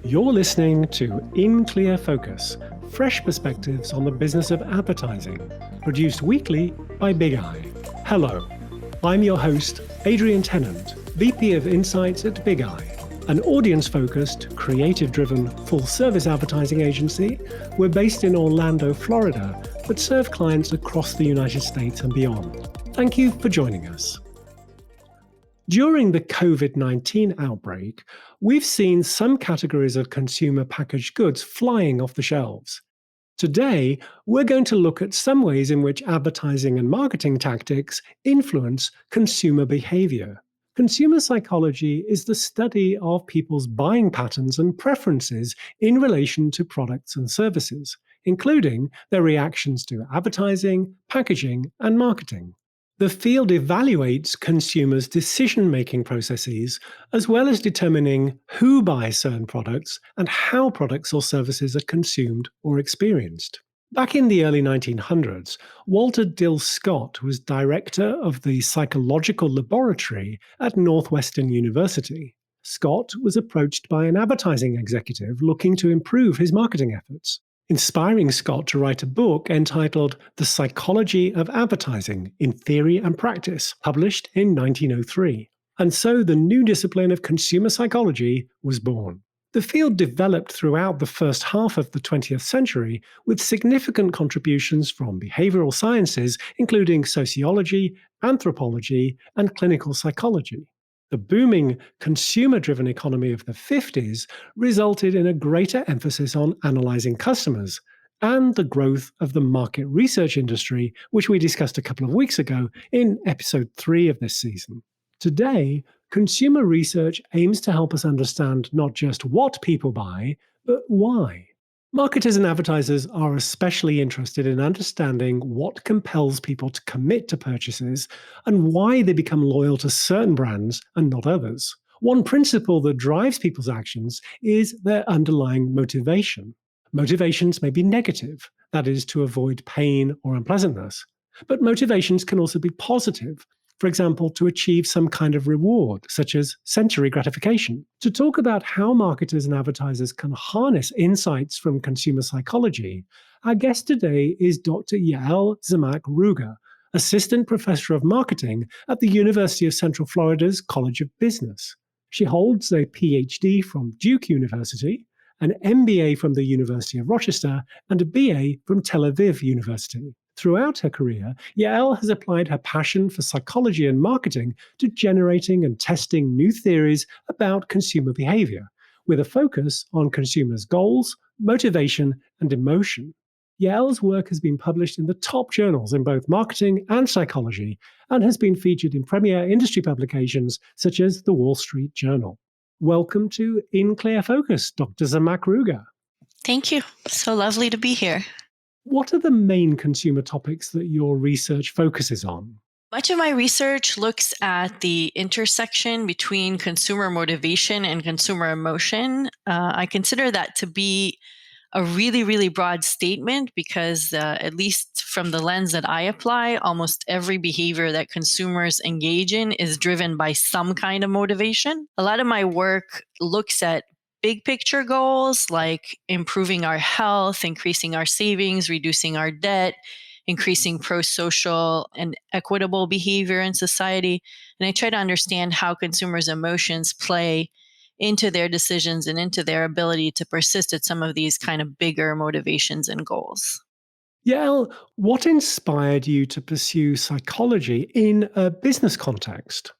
You're listening to In Clear Focus, fresh perspectives on the business of advertising, produced weekly by Big Eye. Hello, I'm your host, Adrian Tennant, VP of Insights at Big Eye, an audience-focused, creative-driven, full-service advertising agency. We're based in Orlando, Florida, but serve clients across the United States and beyond. Thank you for joining us. During the COVID-19 outbreak, we've seen some categories of consumer packaged goods flying off the shelves. Today, we're going to look at some ways in which advertising and marketing tactics influence consumer behavior. Consumer psychology is the study of people's buying patterns and preferences in relation to products and services, including their reactions to advertising, packaging, and marketing. The field evaluates consumers' decision-making processes, as well as determining who buys certain products and how products or services are consumed or experienced. Back in the early 1900s, Walter Dill Scott was director of the psychological laboratory at Northwestern University. Scott was approached by an advertising executive looking to improve his marketing efforts, inspiring Scott to write a book entitled The Psychology of Advertising in Theory and Practice, published in 1903. And so the new discipline of consumer psychology was born. The field developed throughout the first half of the 20th century with significant contributions from behavioral sciences, including sociology, anthropology, and clinical psychology. The booming consumer-driven economy of the 50s resulted in a greater emphasis on analyzing customers and the growth of the market research industry, which we discussed a couple of weeks ago in episode 3 of this season. Today, consumer research aims to help us understand not just what people buy, but why. Marketers and advertisers are especially interested in understanding what compels people to commit to purchases and why they become loyal to certain brands and not others. One principle that drives people's actions is their underlying motivation. Motivations may be negative, that is, to avoid pain or unpleasantness. But motivations can also be positive. For example, to achieve some kind of reward, such as sensory gratification. To talk about how marketers and advertisers can harness insights from consumer psychology, our guest today is Dr. Yael Zemack-Rugar, Assistant Professor of Marketing at the University of Central Florida's College of Business. She holds a PhD from Duke University, an MBA from the University of Rochester, and a BA from Tel Aviv University. Throughout her career, Yael has applied her passion for psychology and marketing to generating and testing new theories about consumer behavior, with a focus on consumers' goals, motivation, and emotion. Yael's work has been published in the top journals in both marketing and psychology, and has been featured in premier industry publications such as the Wall Street Journal. Welcome to In Clear Focus, Dr. Zemack-Rugar. Thank you. So lovely to be here. What are the main consumer topics that your research focuses on? Much of my research looks at the intersection between consumer motivation and consumer emotion. I consider that to be a really, really broad statement because, at least from the lens that I apply, almost every behavior that consumers engage in is driven by some kind of motivation. A lot of my work looks at big picture goals like improving our health, increasing our savings, reducing our debt, increasing pro-social and equitable behavior in society. And I try to understand how consumers' emotions play into their decisions and into their ability to persist at some of these kind of bigger motivations and goals. Yael, what inspired you to pursue psychology in a business context?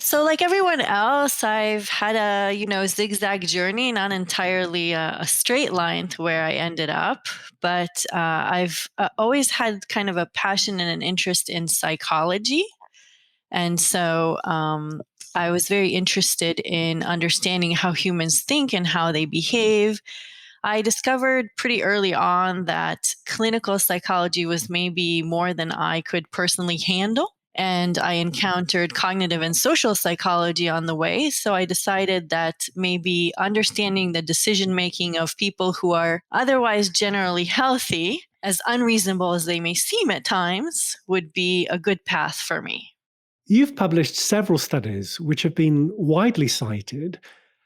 So like everyone else, I've had a zigzag journey, not entirely a straight line to where I ended up, but I've always had kind of a passion and an interest in psychology. And so I was very interested in understanding how humans think and how they behave. I discovered pretty early on that clinical psychology was maybe more than I could personally handle. And I encountered cognitive and social psychology on the way. So I decided that maybe understanding the decision-making of people who are otherwise generally healthy, as unreasonable as they may seem at times, would be a good path for me. You've published several studies which have been widely cited.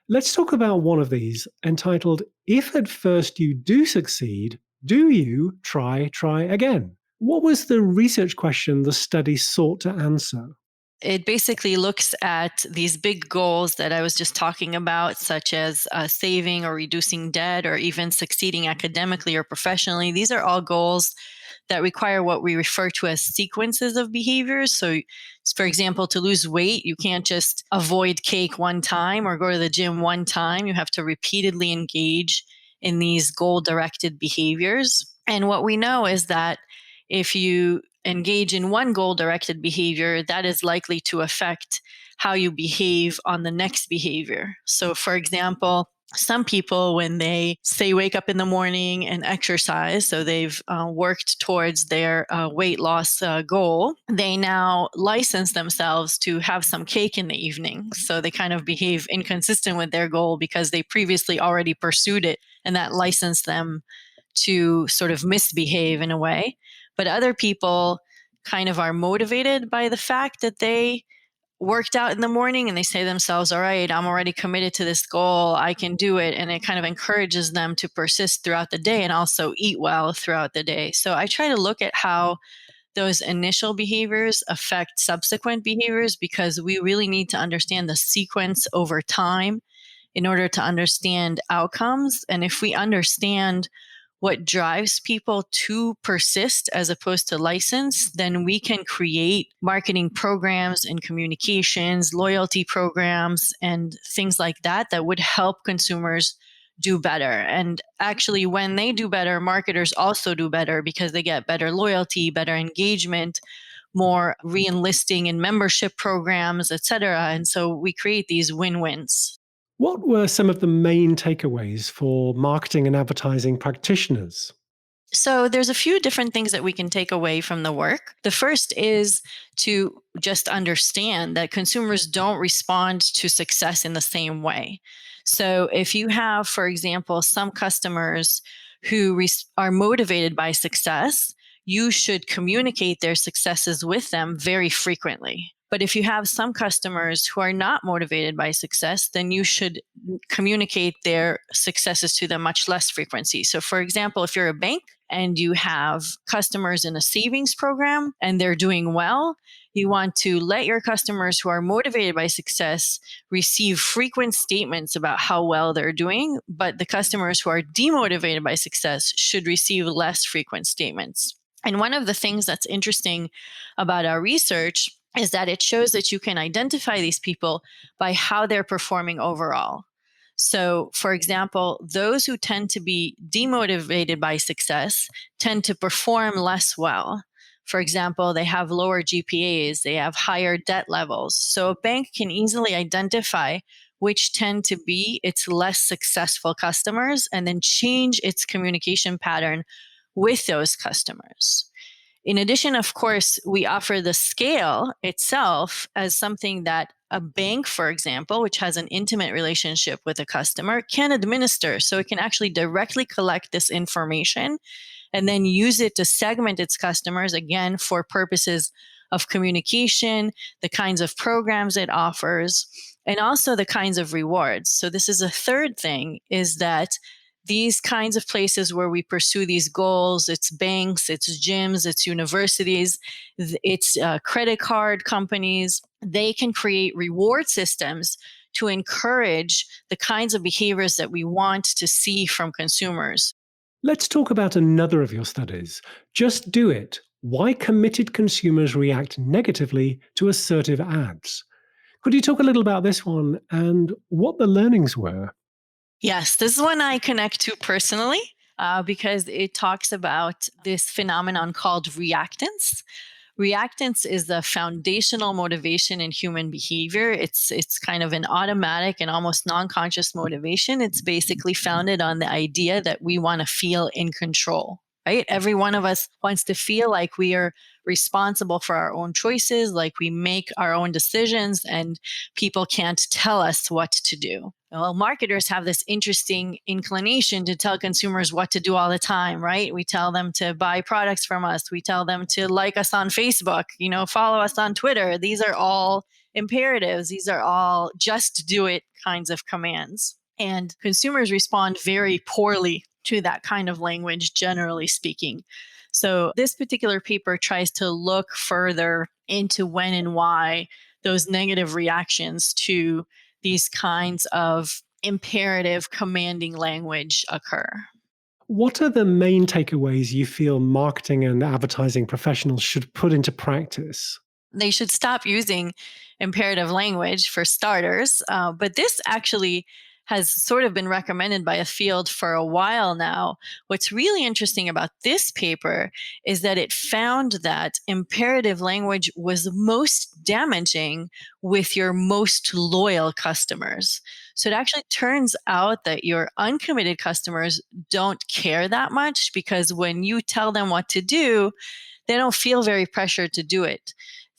Let's talk about one of these entitled, If at First You Do Succeed, Do You Try Again? What was the research question the study sought to answer? It basically looks at these big goals that I was just talking about, such as saving or reducing debt or even succeeding academically or professionally. These are all goals that require what we refer to as sequences of behaviors. So, for example, to lose weight, you can't just avoid cake one time or go to the gym one time. You have to repeatedly engage in these goal directed behaviors. And what we know is that if you engage in one goal directed behavior, that is likely to affect how you behave on the next behavior. So, for example, some people, when they say wake up in the morning and exercise, so they've worked towards their weight loss goal, they now license themselves to have some cake in the evening. So they kind of behave inconsistent with their goal because they previously already pursued it, and that licensed them to sort of misbehave in a way. But other people kind of are motivated by the fact that they worked out in the morning and they say to themselves, all right, I'm already committed to this goal. I can do it. And it kind of encourages them to persist throughout the day and also eat well throughout the day. So I try to look at how those initial behaviors affect subsequent behaviors because we really need to understand the sequence over time in order to understand outcomes. And if we understand what drives people to persist as opposed to license, then we can create marketing programs and communications, loyalty programs, and things like that that would help consumers do better. And actually, when they do better, marketers also do better because they get better loyalty, better engagement, more re-enlisting in membership programs, et cetera. And so we create these win-wins. What were some of the main takeaways for marketing and advertising practitioners? So there's a few different things that we can take away from the work. The first is to just understand that consumers don't respond to success in the same way. So if you have, for example, some customers who are motivated by success, you should communicate their successes with them very frequently. But if you have some customers who are not motivated by success, then you should communicate their successes to them much less frequency. So, for example, if you're a bank and you have customers in a savings program and they're doing well, you want to let your customers who are motivated by success receive frequent statements about how well they're doing, but the customers who are demotivated by success should receive less frequent statements. And one of the things that's interesting about our research is that it shows that you can identify these people by how they're performing overall. So, for example, those who tend to be demotivated by success tend to perform less well. For example, they have lower GPAs, they have higher debt levels. So, a bank can easily identify which tend to be its less successful customers and then change its communication pattern with those customers. In addition, of course, we offer the scale itself as something that a bank, for example, which has an intimate relationship with a customer, can administer. So it can actually directly collect this information and then use it to segment its customers, again, for purposes of communication, the kinds of programs it offers, and also the kinds of rewards. So this is a third thing, is that these kinds of places where we pursue these goals, it's banks, it's gyms, it's universities, it's credit card companies, they can create reward systems to encourage the kinds of behaviors that we want to see from consumers. Let's talk about another of your studies. Just Do It. Why committed consumers react negatively to assertive ads. Could you talk a little about this one and what the learnings were? Yes, this is one I connect to personally because it talks about this phenomenon called reactance. Reactance is the foundational motivation in human behavior. It's kind of an automatic and almost non-conscious motivation. It's basically founded on the idea that we want to feel in control. right? Every one of us wants to feel like we are responsible for our own choices, like we make our own decisions, and people can't tell us what to do. Well, marketers have this interesting inclination to tell consumers what to do all the time, right? We tell them to buy products from us. We tell them to like us on Facebook, follow us on Twitter. These are all imperatives. These are all just do it kinds of commands. And consumers respond very poorly to that kind of language, generally speaking. So this particular paper tries to look further into when and why those negative reactions to these kinds of imperative commanding language occur. What are the main takeaways you feel marketing and advertising professionals should put into practice? They should stop using imperative language for starters. But this actually has sort of been recommended by a field for a while now. What's really interesting about this paper is that it found that imperative language was most damaging with your most loyal customers. So it actually turns out that your uncommitted customers don't care that much, because when you tell them what to do, they don't feel very pressured to do it.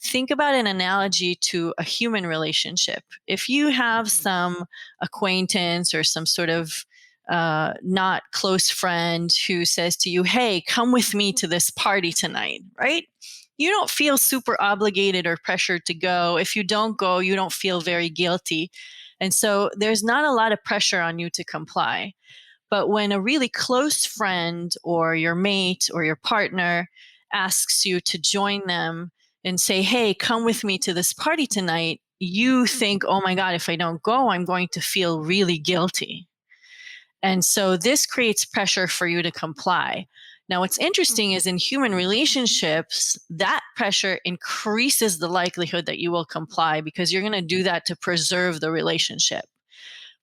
Think about an analogy to a human relationship. If you have some acquaintance or some sort of not close friend who says to you, "Hey, come with me to this party tonight," right? You don't feel super obligated or pressured to go. If you don't go, you don't feel very guilty. And so there's not a lot of pressure on you to comply. But when a really close friend or your mate or your partner asks you to join them and say, "Hey, come with me to this party tonight," you think, "Oh my God, if I don't go, I'm going to feel really guilty." And so this creates pressure for you to comply. Now, what's interesting is in human relationships, that pressure increases the likelihood that you will comply, because you're going to do that to preserve the relationship.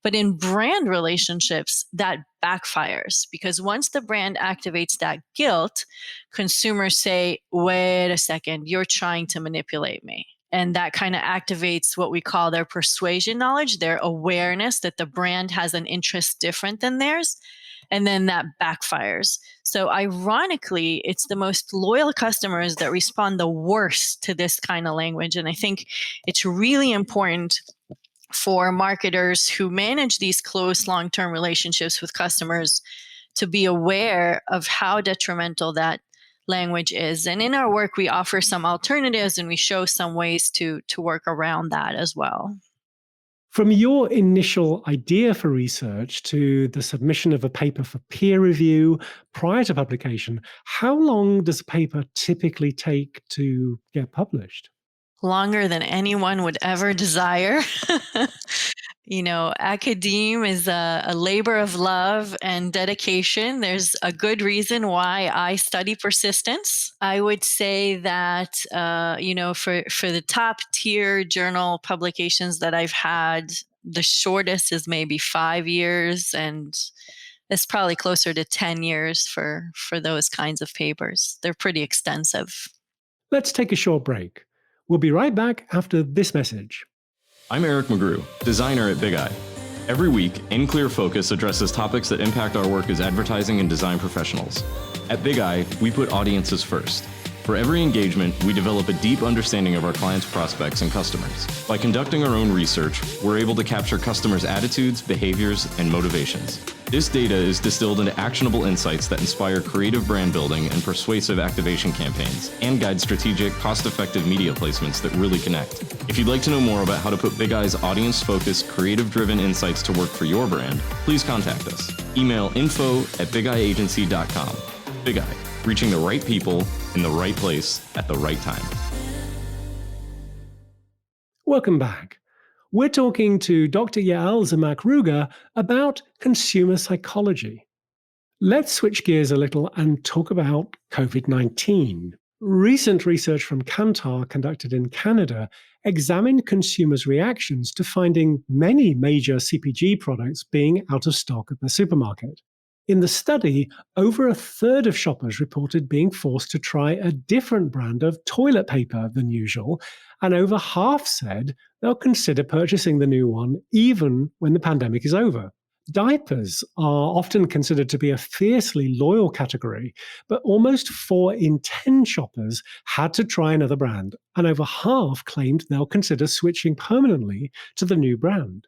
But in brand relationships, that backfires, because once the brand activates that guilt, consumers say, "Wait a second, you're trying to manipulate me." And that kind of activates what we call their persuasion knowledge, their awareness that the brand has an interest different than theirs. And then that backfires. So ironically, it's the most loyal customers that respond the worst to this kind of language. And I think it's really important for marketers who manage these close long-term relationships with customers to be aware of how detrimental that language is. And in our work, we offer some alternatives and we show some ways to work around that as well. From your initial idea for research to the submission of a paper for peer review prior to publication, how long does a paper typically take to get published? Longer than anyone would ever desire. Academe is a labor of love and dedication. There's a good reason why I study persistence. I would say that, for the top tier journal publications that I've had, the shortest is maybe 5 years, and it's probably closer to 10 years for those kinds of papers. They're pretty extensive. Let's take a short break. We'll be right back after this message. I'm Eric McGrew, designer at Big Eye. Every week, In Clear Focus addresses topics that impact our work as advertising and design professionals. At Big Eye, we put audiences first. For every engagement, we develop a deep understanding of our clients' prospects and customers. By conducting our own research, we're able to capture customers' attitudes, behaviors, and motivations. This data is distilled into actionable insights that inspire creative brand building and persuasive activation campaigns, and guide strategic, cost-effective media placements that really connect. If you'd like to know more about how to put Big Eye's audience-focused, creative-driven insights to work for your brand, please contact us. Email info@bigeyeagency.com. Big Eye, reaching the right people in the right place at the right time. Welcome back. We're talking to Dr. Yael Zemack-Rugar about consumer psychology. Let's switch gears a little and talk about COVID-19. Recent research from Kantar conducted in Canada examined consumers' reactions to finding many major CPG products being out of stock at the supermarket. In the study, over a third of shoppers reported being forced to try a different brand of toilet paper than usual, and over half said they'll consider purchasing the new one even when the pandemic is over. Diapers are often considered to be a fiercely loyal category, but almost 4 in 10 shoppers had to try another brand, and over half claimed they'll consider switching permanently to the new brand.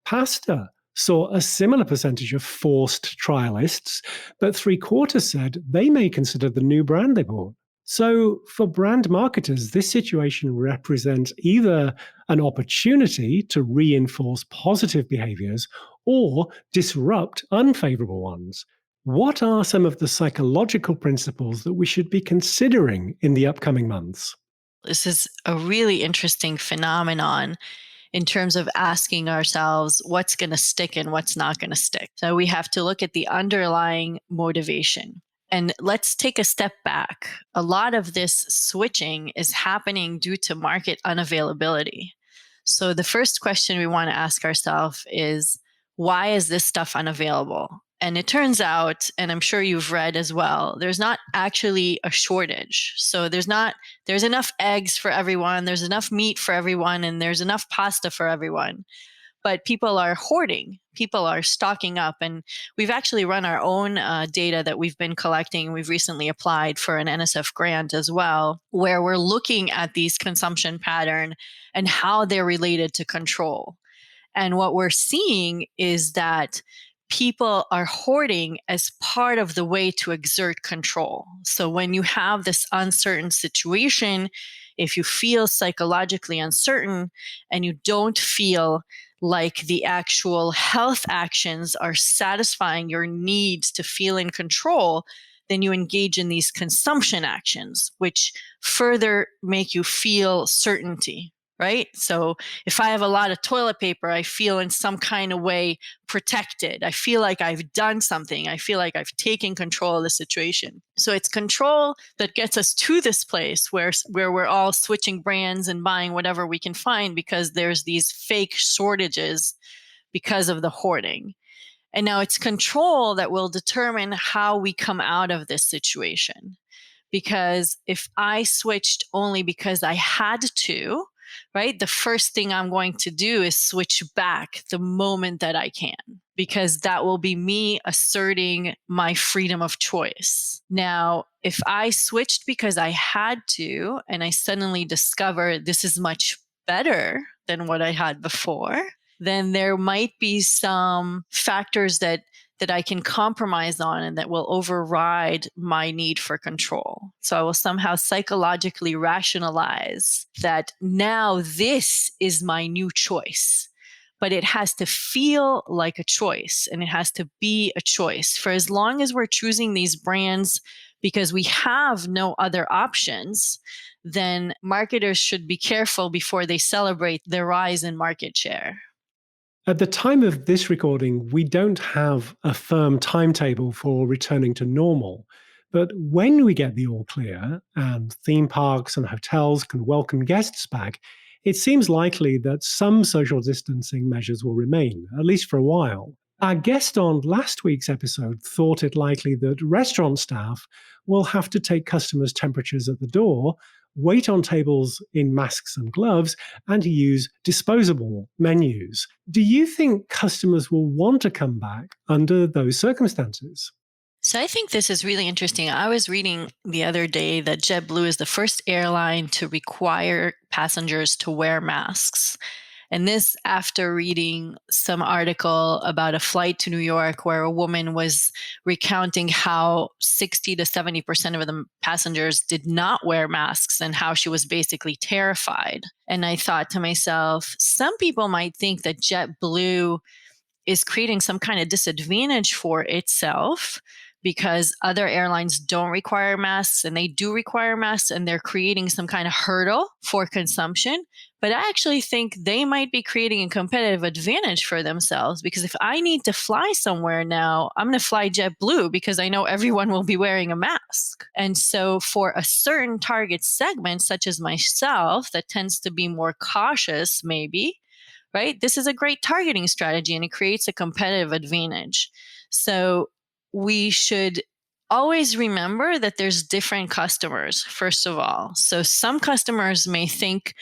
Pasta saw a similar percentage of forced trialists, but three-quarters said they may consider the new brand they bought. So, for brand marketers, this situation represents either an opportunity to reinforce positive behaviors or disrupt unfavorable ones. What are some of the psychological principles that we should be considering in the upcoming months? This is a really interesting phenomenon in terms of asking ourselves what's going to stick and what's not going to stick. So we have to look at the underlying motivation. And let's take a step back. A lot of this switching is happening due to market unavailability. So the first question we want to ask ourselves is, why is this stuff unavailable? And it turns out, and I'm sure you've read as well, there's not actually a shortage. So there's enough eggs for everyone, there's enough meat for everyone, and there's enough pasta for everyone. But people are hoarding, people are stocking up. And we've actually run our own data that we've been collecting. We've recently applied for an NSF grant as well, where we're looking at these consumption pattern and how they're related to control. And what we're seeing is that people are hoarding as part of the way to exert control. So when you have this uncertain situation, if you feel psychologically uncertain and you don't feel like the actual health actions are satisfying your needs to feel in control, then you engage in these consumption actions, which further make you feel certainty. Right? So if I have a lot of toilet paper, I feel in some kind of way protected. I feel like I've done something. I feel like I've taken control of the situation. So it's control that gets us to this place where we're all switching brands and buying whatever we can find because there's these fake shortages because of the hoarding. And now it's control that will determine how we come out of this situation. Because if I switched only because I had to, right, the first thing I'm going to do is switch back the moment that I can, because that will be me asserting my freedom of choice. Now, if I switched because I had to, and I suddenly discover this is much better than what I had before, then there might be some factors that I can compromise on and that will override my need for control. So I will somehow psychologically rationalize that now this is my new choice. But it has to feel like a choice and it has to be a choice. For as long as we're choosing these brands because we have no other options, then marketers should be careful before they celebrate their rise in market share. At the time of this recording, we don't have a firm timetable for returning to normal. But when we get the all clear and theme parks and hotels can welcome guests back, it seems likely that some social distancing measures will remain, at least for a while. Our guest on last week's episode thought it likely that restaurant staff will have to take customers' temperatures at the door, wait on tables in masks and gloves, and use disposable menus. Do you think customers will want to come back under those circumstances? So I think this is really interesting. I was reading the other day that JetBlue is the first airline to require passengers to wear masks. And this after reading some article about a flight to New York where a woman was recounting how 60 to 70% of the passengers did not wear masks and how she was basically terrified. And I thought to myself, some people might think that JetBlue is creating some kind of disadvantage for itself because other airlines don't require masks and they do require masks and they're creating some kind of hurdle for consumption. But I actually think they might be creating a competitive advantage for themselves because if I need to fly somewhere now, I'm going to fly JetBlue because I know everyone will be wearing a mask. And so for a certain target segment, such as myself, that tends to be more cautious maybe, right? This is a great targeting strategy and it creates a competitive advantage. So we should always remember that there's different customers, first of all. So some customers may think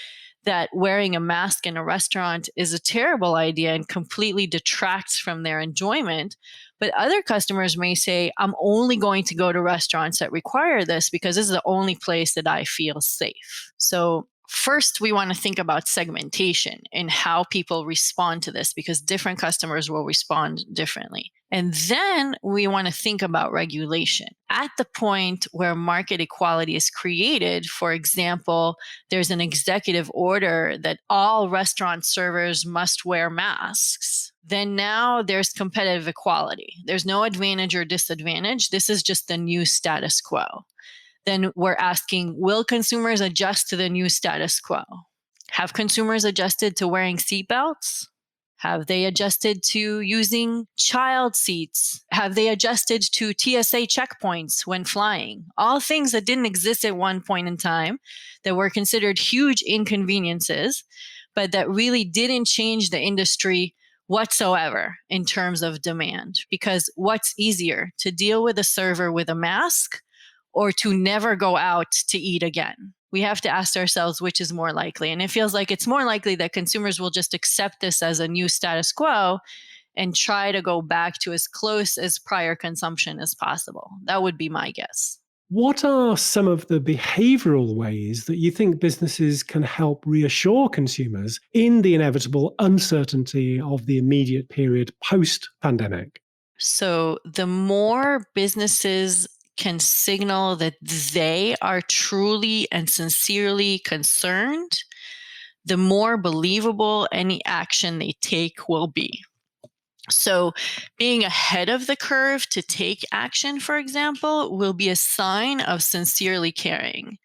that wearing a mask in a restaurant is a terrible idea and completely detracts from their enjoyment. But other customers may say, I'm only going to go to restaurants that require this because this is the only place that I feel safe. So first, we want to think about segmentation and how people respond to this, because different customers will respond differently. And then we want to think about regulation. At the point where market equality is created, for example, there's an executive order that all restaurant servers must wear masks, then now there's competitive equality. There's no advantage or disadvantage. This is just the new status quo. Then we're asking, will consumers adjust to the new status quo? Have consumers adjusted to wearing seatbelts? Have they adjusted to using child seats? Have they adjusted to TSA checkpoints when flying? All things that didn't exist at one point in time, that were considered huge inconveniences, but that really didn't change the industry whatsoever in terms of demand. Because what's easier, to deal with a server with a mask or to never go out to eat again? We have to ask ourselves which is more likely. And it feels like it's more likely that consumers will just accept this as a new status quo and try to go back to as close as prior consumption as possible. That would be my guess. What are some of the behavioral ways that you think businesses can help reassure consumers in the inevitable uncertainty of the immediate period post-pandemic? So the more businesses can signal that they are truly and sincerely concerned, the more believable any action they take will be. So being ahead of the curve to take action, for example, will be a sign of sincerely caring.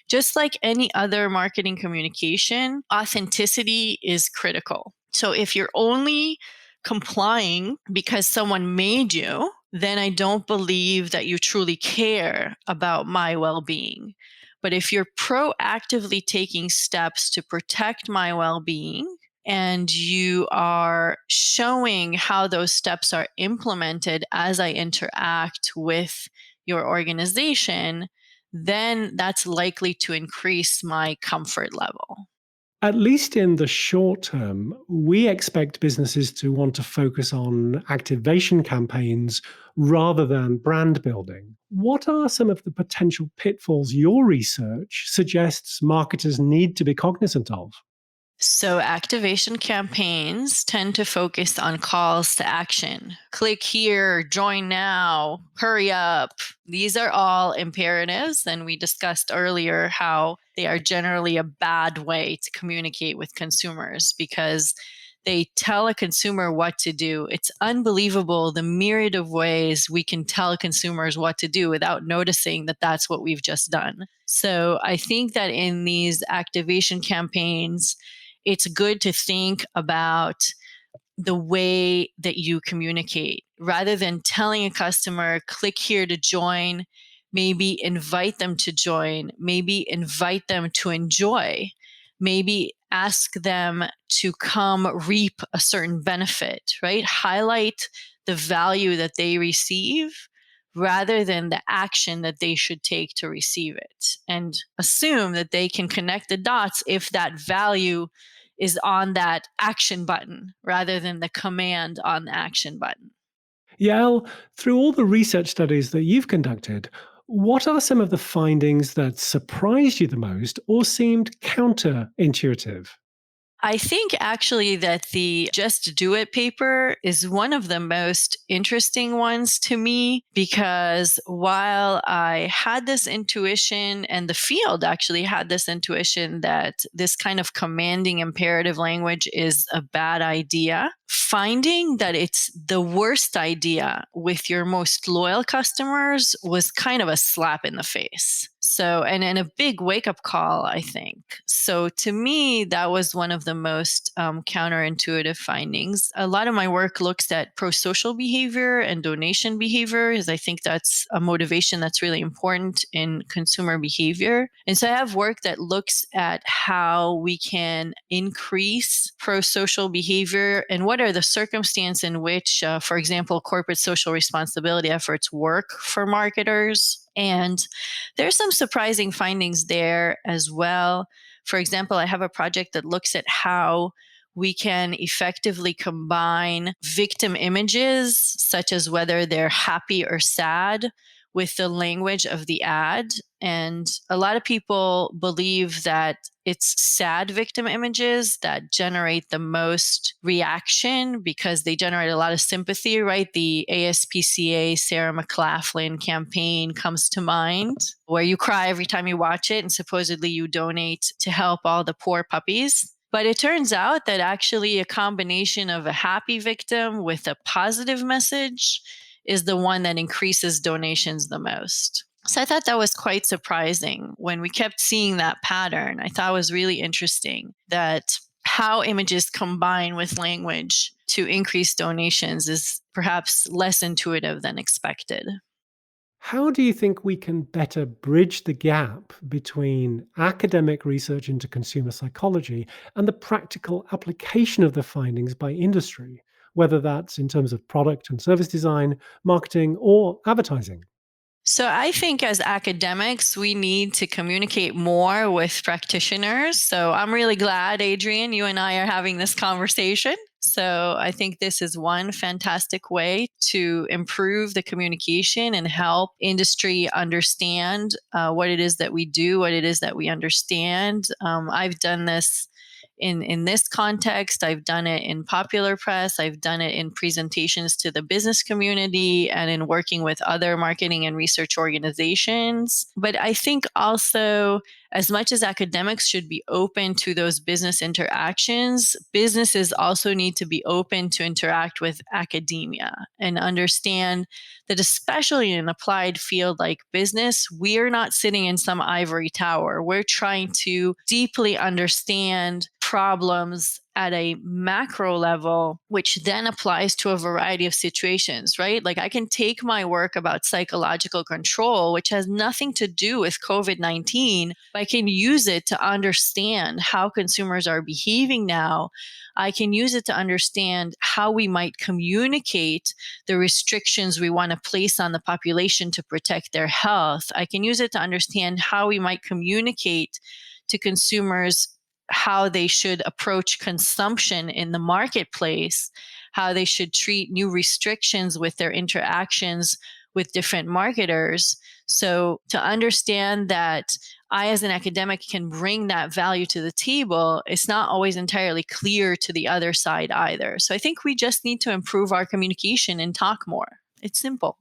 Just like any other marketing communication, authenticity is critical. So if you're only complying because someone made you, then I don't believe that you truly care about my well-being. But if you're proactively taking steps to protect my well-being, and you are showing how those steps are implemented as I interact with your organization, then that's likely to increase my comfort level. At least in the short term, we expect businesses to want to focus on activation campaigns rather than brand building. What are some of the potential pitfalls your research suggests marketers need to be cognizant of? So activation campaigns tend to focus on calls to action. Click here, join now, hurry up. These are all imperatives, and we discussed earlier how they are generally a bad way to communicate with consumers because they tell a consumer what to do. It's unbelievable the myriad of ways we can tell consumers what to do without noticing that that's what we've just done. So I think that in these activation campaigns, it's good to think about the way that you communicate. Rather than telling a customer, click here to join, maybe invite them to join, maybe invite them to enjoy, maybe ask them to come reap a certain benefit, right? Highlight the value that they receive rather than the action that they should take to receive it. And assume that they can connect the dots if that value is on that action button rather than the command on the action button. Yael, through all the research studies that you've conducted, what are some of the findings that surprised you the most or seemed counterintuitive? I think actually that the Just Do It paper is one of the most interesting ones to me, because while I had this intuition, and the field actually had this intuition that this kind of commanding imperative language is a bad idea, finding that it's the worst idea with your most loyal customers was kind of a slap in the face. So, and a big wake-up call, I think. So to me, that was one of the most counterintuitive findings. A lot of my work looks at pro-social behavior and donation behavior, because I think that's a motivation that's really important in consumer behavior. And so I have work that looks at how we can increase pro-social behavior and what are the circumstances in which, for example, corporate social responsibility efforts work for marketers. And there's some surprising findings there as well. For example, I have a project that looks at how we can effectively combine victim images, such as whether they're happy or sad, with the language of the ad. And a lot of people believe that it's sad victim images that generate the most reaction because they generate a lot of sympathy, right? The ASPCA Sarah McLachlan campaign comes to mind, where you cry every time you watch it and supposedly you donate to help all the poor puppies. But it turns out that actually a combination of a happy victim with a positive message is the one that increases donations the most. So I thought that was quite surprising when we kept seeing that pattern. I thought it was really interesting that how images combine with language to increase donations is perhaps less intuitive than expected. How do you think we can better bridge the gap between academic research into consumer psychology and the practical application of the findings by industry, whether that's in terms of product and service design, marketing, or advertising? So I think as academics, we need to communicate more with practitioners. So I'm really glad, Adrian, you and I are having this conversation. So I think this is one fantastic way to improve the communication and help industry understand what it is that we do, what it is that we understand. I've done this in this context. I've done it in popular press. I've done it in presentations to the business community and in working with other marketing and research organizations. But I think also, as much as academics should be open to those business interactions, businesses also need to be open to interact with academia and understand that, especially in an applied field like business, we're not sitting in some ivory tower. We're trying to deeply understand problems at a macro level, which then applies to a variety of situations, right? Like I can take my work about psychological control, which has nothing to do with COVID-19, but I can use it to understand how consumers are behaving now. I can use it to understand how we might communicate the restrictions we want to place on the population to protect their health. I can use it to understand how we might communicate to consumers how they should approach consumption in the marketplace, how they should treat new restrictions with their interactions with different marketers. So to understand that I, as an academic, can bring that value to the table, it's not always entirely clear to the other side either. So I think we just need to improve our communication and talk more. It's simple.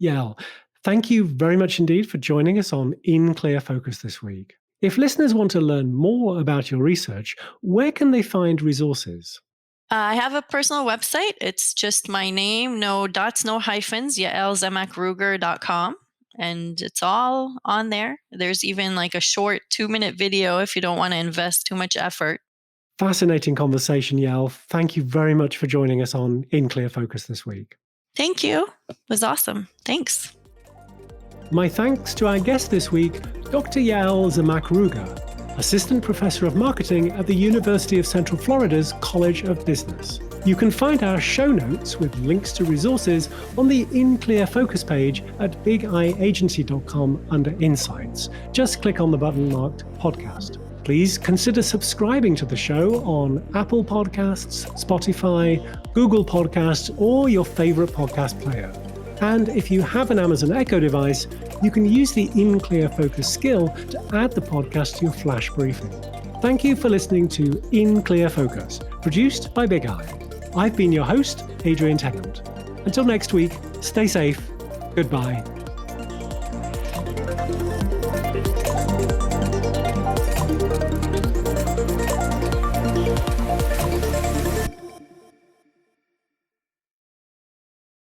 Yael, thank you very much indeed for joining us on In Clear Focus this week. If listeners want to learn more about your research, where can they find resources? I have a personal website. It's just my name, no dots, no hyphens, yaelzemack-rugar.com. And it's all on there. There's even like a short 2-minute video if you don't want to invest too much effort. Fascinating conversation, Yael. Thank you very much for joining us on In Clear Focus this week. Thank you. It was awesome. Thanks. My thanks to our guest this week, Dr. Yael Zemack-Rugar, Assistant Professor of Marketing at the University of Central Florida's College of Business. You can find our show notes with links to resources on the In Clear Focus page at bigiagency.com under Insights. Just click on the button marked Podcast. Please consider subscribing to the show on Apple Podcasts, Spotify, Google Podcasts, or your favorite podcast player. And if you have an Amazon Echo device, you can use the In Clear Focus skill to add the podcast to your flash briefing. Thank you for listening to In Clear Focus, produced by Big Eye. I've been your host, Adrian Tennant. Until next week, stay safe. Goodbye.